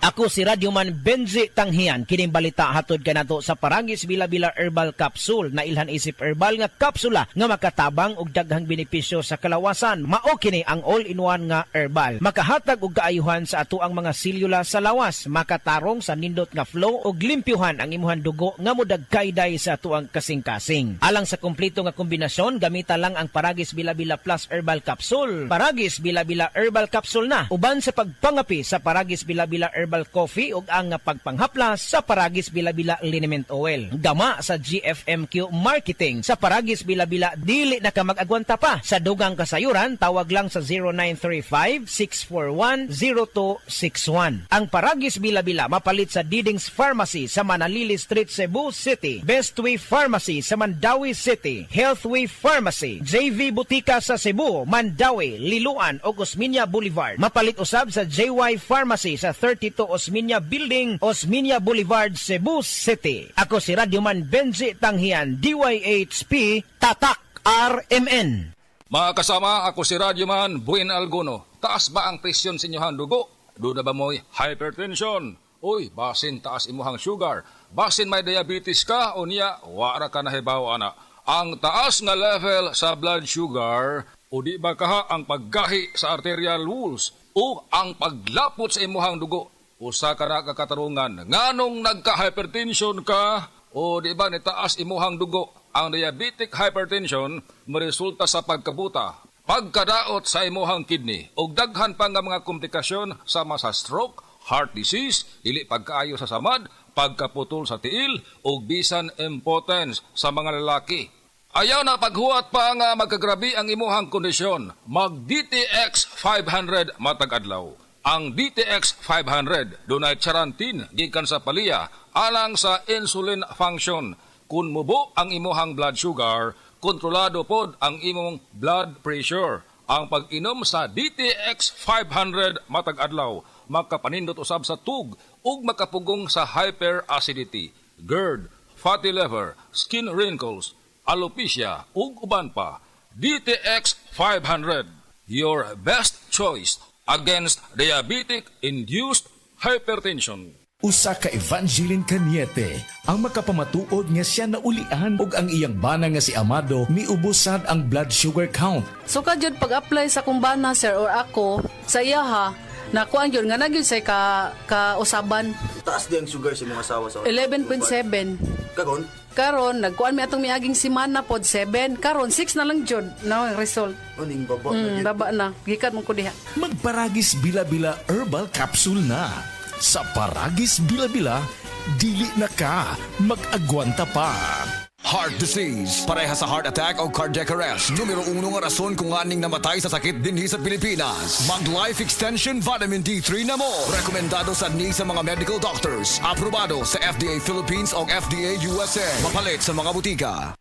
Ako si Radyoman Benji Tanghian, kining balita hatod kanato sa Paragis Bila-Bila Herbal Capsule na ilhan isip herbal nga kapsula nga makatabang og daghang benepisyo sa kalawasan. Mao kini ang all-in-one nga herbal. Makahatag og kaayuhan sa ato ang mga selula sa lawas, makatarong sa nindot nga flow og limpyuhan ang imuhang dugo nga modagkayday sa ato ang kasing-kasing. Alang sa kumpleto nga kombinasyon, gamita lang ang Paragis Bila-Bila Plus Herbal Capsule. Paragis Bila-Bila Herbal Capsule na uban sa pagpangapi sa Paragis Bila-Bila Herbal Coffee ug ang pagpanghaplas sa Paragis Bila-Bila Liniment Oil. Gama sa GFMQ Marketing sa Paragis Bila-Bila dili na ka mag-agwanta pa. Sa dugang kasayuran, tawag lang sa 0935-641-0261. Ang Paragis Bila-Bila mapalit sa Diding's Pharmacy sa Manalili Street, Cebu City, Bestway Pharmacy sa Mandawi City, Healthway Pharmacy, JV Butika sa Cebu, Mandawi, Liloan ug Osmeña Boulevard. Mapalit usab sa JY Pharmacy sa 32 Osmeña Building, Osmeña Boulevard, Cebu City. Ako si Radyoman Benji Tanghian, DYHP, Tatak RMN. Mga kasama, ako si Radyoman Buen Alguno. Taas ba ang presyon sa inyong dugo? Doon na ba mo'y hypertension? Uy, basin taas imuhang sugar. Basin may diabetes ka o niya, wara ka nahibaw ana. Ang taas nga level sa blood sugar o di ba kaha ang paggahi sa arterial walls o ang paglapot sa imuhang dugo. Usa ka na kakatarungan, nganong nagka-hypertension ka o di ba nitaas imuhang dugo. Ang diabetic hypertension maresulta sa pagkabuta, pagkadaot sa imuhang kidney o daghan pa nga mga komplikasyon sama sa stroke, heart disease, dili pagkaayo sa samad, pagkaputol sa tiil o bisan impotence sa mga lalaki. Ayaw na paghuwat pa nga magkagrabi ang imuhang kondisyon, mag-DTX 500 matag adlaw. Ang DTX 500 dunay charantin gikan sa palya alang sa insulin function. Kung mubo ang imuhang blood sugar, kontrolado pod ang imong blood pressure. Ang pag-inom sa DTX 500 matag adlaw makapanindot usab sa tug ug makapugong sa hyperacidity, GERD, fatty liver, skin wrinkles, alopecia ug uban pa. DTX 500, your best choice against diabetic-induced hypertension. Usa ka Evangeline Cañete ang makapamatuod nga siya naulian ug ang iyang bana nga si Amado miubusad ang blood sugar count. So kadyod pag-apply sa kumbana sir or ako sa iya ha, nakuan yun nga nagyod say ka-usaban. Taas din ang sugar sa mga asawa sa 11.7. Kagon? Karon nagkuan mi atong miaging semana pod 7. Karon 6 na lang jud na ang result. Uning baba. Baba na. Gikat mo ko diha. Magparagis Bila-Bila Herbal Capsule na. Sa Paragis Bila-Bila, dili na ka mag-agwanta pa. Heart disease, pareha sa heart attack o cardiac arrest. Numero 1 nga rason kung aning namatay sa sakit dinhi sa Pilipinas. Mag Life Extension Vitamin D3 na mo. Rekomendado sa ni sa mga medical doctors. Aprobado sa FDA Philippines o FDA USA. Mapalit sa mga butika.